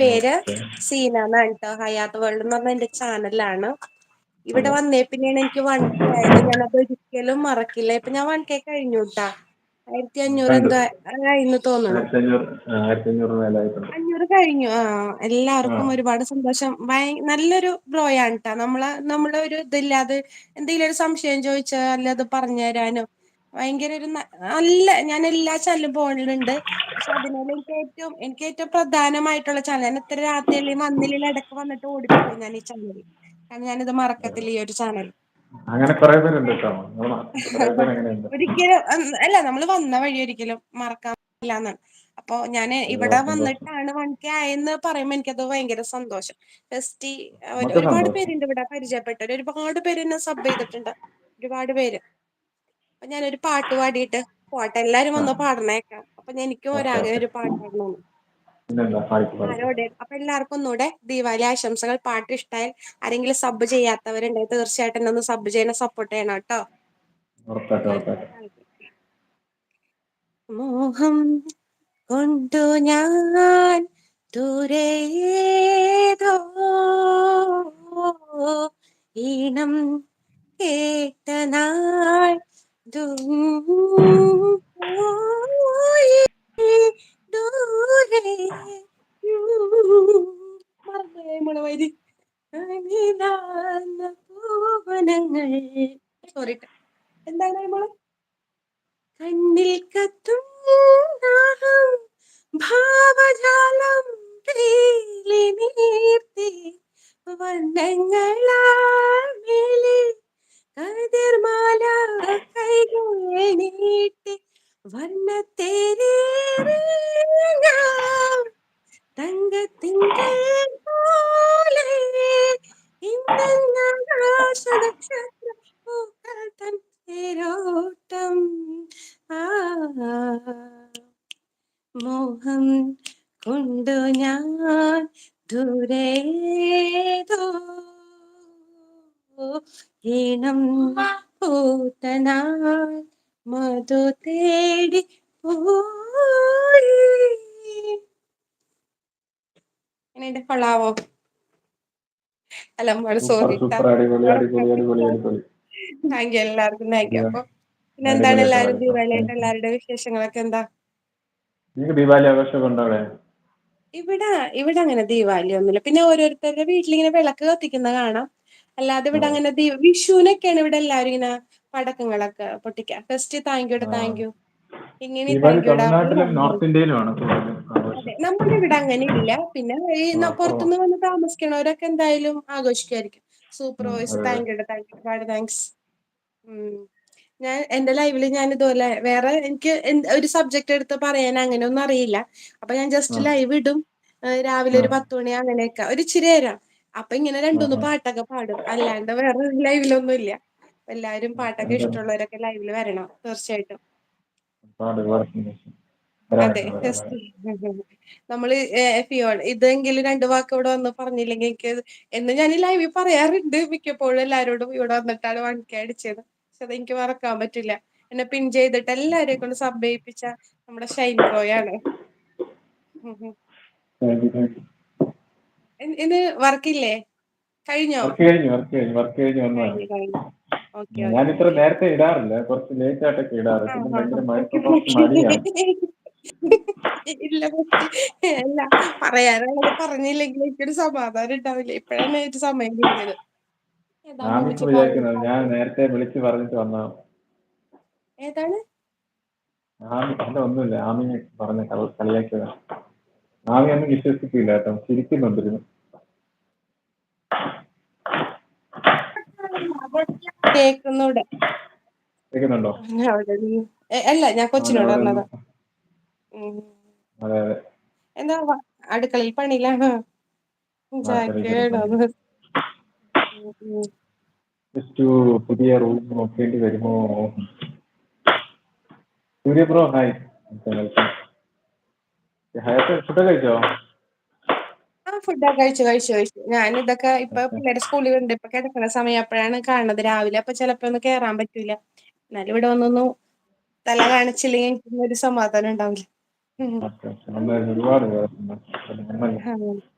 പേര് ഓക്കെ. സീന എന്നാണ് ട്ടോ. ഹയാത്ത് വേൾഡ് എന്ന് പറഞ്ഞ എന്റെ ചാനലാണ്. ഇവിടെ അതെ. വന്നേ പിന്നെയാണ് എനിക്ക് 1K ആയത്. ഞാനത് ഒരിക്കലും മറക്കില്ല. ഇപ്പൊ ഞാൻ 1K കഴിഞ്ഞുട്ടാ. 1500 കണ്ടു. എന്തോ ആയിന്ന് തോന്നണു. 1500 1500 മേലായിട്ടുണ്ട്. 500 കഴിഞ്ഞു. ആ. എല്ലാവർക്കും ഒരുപാട് സന്തോഷം. നല്ലൊരു ബ്രോയാണ് ട്ടാ. നമ്മളെ ഒരു ഇതില്ലാതെ എന്തെങ്കിലും ഒരു സംശയം ചോദിച്ചാൽ അല്ല അത് പറഞ്ഞു തരാനോ ഭയങ്കര ഒരു നല്ല ഞാൻ എല്ലാ ചാനലും പോകലുണ്ട്. പക്ഷെ അതിനോട് എനിക്ക് ഏറ്റവും പ്രധാനമായിട്ടുള്ള ചാനൽ ഞാൻ ഇത്ര രാത്രി വന്നില്ലെങ്കിൽ ഇടയ്ക്ക് വന്നിട്ട് ഓടിപ്പോകും ഞാൻ ഈ ചാനലിൽ. കാരണം ഞാനിത് മറക്കത്തില്ല ഈ ഒരു ചാനൽ. അങ്ങനെ കുറെ പേരുണ്ട് കേട്ടോ. നമ്മൾ നാട്ടിൽ കുറെ പേര് അങ്ങനെയുണ്ട്. ഒരിക്കലും അല്ല നമ്മൾ വന്ന വഴി ഒരിക്കലും മറക്കാൻ പറ്റില്ല എന്നാണ്. അപ്പൊ ഞാൻ ഇവിടെ ഒരുപാട് സന്തോഷം. വന്നിട്ടാണ് 1K ആയെന്ന് പറയുമ്പോൾ എനിക്കത് ഭയങ്കര സന്തോഷം. ഫസ്റ്റ് നമുക്ക് ഒരുപാട് സന്തോഷം. പേരുണ്ട് ഇവിടെ പരിചയപ്പെട്ടവർ. ഒരുപാട് പേര് എന്നെ സബ് ചെയ്തിട്ടുണ്ട്. ഒരുപാട് പേര്. അപ്പൊ ഞാനൊരു പാട്ട് പാടിയിട്ട് പോട്ടെ. എല്ലാരും ആ. വന്ന് പാടണേക്കാം. അപ്പൊ എനിക്കും ഓക്കെ ഒരാഗ്രഹം ഓക്കെ. ഒരു പാട്ട് പാടണമെന്ന്. പിന്നെന്താ, പാടിക്കോ പാടിക്കോ. ആരോടെ അപ്പൊ എല്ലാവർക്കും ഒന്നുകൂടെ ദീപാവലി ആശംസകൾ. പാട്ട് ഇഷ്ടായാൽ ആരെങ്കിലും സബ് ചെയ്യാത്തവരുണ്ടെങ്കിൽ തീർച്ചയായിട്ടും എന്നെ ഒന്ന് സബ് ചെയ്യണം, സപ്പോർട്ട് ചെയ്യണം കേട്ടോ. ഉറപ്പായിട്ടും ഉറപ്പായിട്ടും. മോഹം കൊണ്ടു ഞാൻ ദൂരേതോ ഈണം കേട്ട നാൾ പോയി ദൂരെ മറന്നുപോയി നമ്മളെ വരി പൂവനങ്ങൾ. സോറി എന്താണ് നമ്മള് കണ്ണിൽ കത്തും ദാഹം ഭാവജാലം തേലി നീർത്തി വർണ്ണങ്ങളാൽ മേലിൽ കതിർമാല കൈകൾ നീട്ടി വർണ്ണത്തേരേറി ഞാൻ തങ്കത്തിങ്കൾ പോലെ ഇന്നെന്നാകാശനക്ഷത്ര പൂക്കൾ തൻ തേരോട്ടം. ആ മോഹം കൊണ്ടു ഞാൻ ദൂരേതോ ഈണം പൂത്തനാൾ മധു തേടി പോയി. എന്നെ കൊള്ളാവോ? അല്ല മോളെ സൂപ്പർ സോറി ട്ടാ. സൂപ്പർ, അടിപൊളി അടിപൊളി അടിപൊളി അടിപൊളി. താങ്ക് യു എല്ലാവർക്കും താങ്ക് യു. അടിപൊളി അപ്പൊ പിന്നെ എന്താണ് അടിപൊളിയായിട്ട് എല്ലാവരും പാടിക്കോ. ദീപാവലിയായിട്ട് എല്ലാവരുടെ വിശേഷങ്ങളൊക്കെ എന്താ? നിങ്ങൾക്ക് ദീപാവലി ആഘോഷമൊക്കെ ഉണ്ടോ അവിടെ? ഇവിടെ ഇവിടെ അങ്ങനെ ദീപാവലി ഒന്നുമില്ല. പിന്നെ ഓരോരുത്തരുടെ വീട്ടിലിങ്ങനെ വിളക്ക് കത്തിക്കുന്ന കാണാം. അല്ലാതെ ഇവിടെ അതെ. അങ്ങനെ വിഷുവിനൊക്കെയാണ് ഇവിടെ എല്ലാവരും ഇങ്ങനെ പടക്കങ്ങളൊക്കെ പൊട്ടിക്കുക. ഫസ്റ്റ് താങ്ക് യുടാ ആ. Thank you. ഇങ്ങനെ ദീപാവലി താങ്ക് യുടാ. തമിഴ്നാട്ടിലും നോർത്ത് ഇന്ത്യയിലുമാണ് കൂടുതലും അതെ ആഘോഷം. നമ്മുടെ ഇവിടെ അങ്ങനെ ഇല്ല. പിന്നെ ഈ കുറവാണ്. പുറത്തുനിന്ന് വന്ന് താമസിക്കണവരൊക്കെ എന്തായാലും ആഘോഷിക്കുമായിരിക്കും. സൂപ്പർ വോയിസ്, അതെ അതെ. താങ്ക് യുടാ താങ്ക് യു, ഒരുപാട് താങ്ക്സ്. ഞാൻ എന്റെ ലൈവില് ഞാൻ ഇതുപോലെ വേറെ എനിക്ക് ഒരു സബ്ജക്ട് എടുത്ത് പറയാൻ അങ്ങനെ ഒന്നും അറിയില്ല. അപ്പൊ ഞാൻ ആ ജസ്റ്റ് ലൈവ് ഇടും. രാവിലെ ആ ഒരു 10 മണി അങ്ങനെയൊക്കെ ഒരു ഇച്ചിരി നേരം. അപ്പൊ ഇങ്ങനെ ആ രണ്ടൂന്ന് ആ. പാട്ടൊക്കെ പാടും. അല്ലാണ്ട് വേറെ ലൈവിലൊന്നും ഇല്ല. എല്ലാവരും പാട്ടൊക്കെ എന്താ, ഇഷ്ടമുള്ളവരൊക്കെ ലൈവില് വരണം തീർച്ചയായിട്ടും. ഒരുപാട് സന്തോഷം. വരാം അതെ വരാം വരാം ജസ്റ്റ് വരാം. നമ്മള് ഇതെങ്കിലും രണ്ടു വാക്ക് ഇവിടെ വന്ന് പറഞ്ഞില്ലെങ്കിൽ എനിക്ക് എന്ന് ഞാൻ ഈ ലൈവിൽ പറയാറുണ്ട് മിക്കപ്പോഴും എല്ലാവരോടും ഇവിടെ വന്നിട്ടാണ് 1K അടിച്ചത്. പക്ഷെ അതെനിക്ക് മറക്കാൻ പറ്റില്ല. എന്നെ പിൻ ചെയ്തിട്ട് എല്ലാവരെയും കൊണ്ട് സബ് ചെയ്യിപ്പിച്ച നമ്മുടെ ഷൈൻ ബ്രോയാണ്. Thank you thank you. ഇത് വർക്കില്ലേ? കഴിഞ്ഞോ? വർക്ക് കഴിഞ്ഞ് വന്നതാണ്. കഴിഞ്ഞു. ഓക്കെ ഞാൻ ഓക്കെ ഇത്ര ഓക്കെ. നേരത്തെ ഇടാറില്ല, കുറച്ച് ലേറ്റ് ആയിട്ടൊക്കെ ഇടാറ്. ആ പിന്നെ ആ ആ ഭയങ്കര ഓക്കെ കുറച്ച് ഓക്കെ. മടിയാണ്. ഇല്ല അല്ല പറയാനുള്ളത് പറഞ്ഞില്ലെങ്കിൽ എനിക്കൊരു സമാധാനം ഉണ്ടാവില്ല. ഇപ്പഴാണ് ഒരു സമയം കിട്ടിയത്. ഏതാ ആമിക്ക് മമ്മിച്ച് പാടുന്ന വിചാരിക്കുന്നത് ഞാൻ പാട്ട്? നേരത്തെ വിളിച്ച് പറഞ്ഞിട്ട് വന്നതാണ്. ഏതാണ്? ആമി അല്ല ഒന്നുമില്ല, ആമി പറഞ്ഞ കളിയാക്കിയതാണ്. ആമി ഒന്നും വിശ്വസിക്കില്ല കേട്ടോ, ചിരിക്കുന്നുണ്ടിരുന്നു. കേക്കുന്നൂടെ കേൾക്കുന്നുണ്ടോ? അവിടെ അല്ല ഞാൻ അവൻ കൊച്ചിനോട് അവിടെ പറഞ്ഞതാ. നിന്ന്. ഉം. അതെ അതെ. എന്താ അടുക്കളയിൽ പണിയിലാണ്. ആ ചെറിയ ചെറിയ പണി. ചാക്കേടാണ്. ജസ്റ്റ് പുതിയ റൂം നോക്കേണ്ടി വരുമോ? സൂര്യ ബ്രോ ഹായ്. ഹയത്ത് ഫുഡ് കഴിച്ചോ? ആ ഫുഡൊക്കെ കഴിച്ചു. ഞാൻ ഇതൊക്കെ ഇപ്പൊ പിള്ളേരുടെ സ്കൂളിൽ ഉണ്ട്. ഇപ്പൊ കിടക്കുന്ന സമയം അപ്പോഴാണ് കാണുന്നത് രാവിലെ. അപ്പൊ ചിലപ്പോ ഒന്നും കേറാൻ പറ്റൂല. എന്നാലും ഇവിടെ വന്നൊന്നു തല കാണിച്ചില്ലെങ്കിൽ എനിക്കൊന്നും ഒരു സമാധാനം ഉണ്ടാവില്ല. ഉം. Okay okay. എന്തായാലും ഒരുപാട് ഉപകാരമുണ്ട്. നല്ലത്. ആ.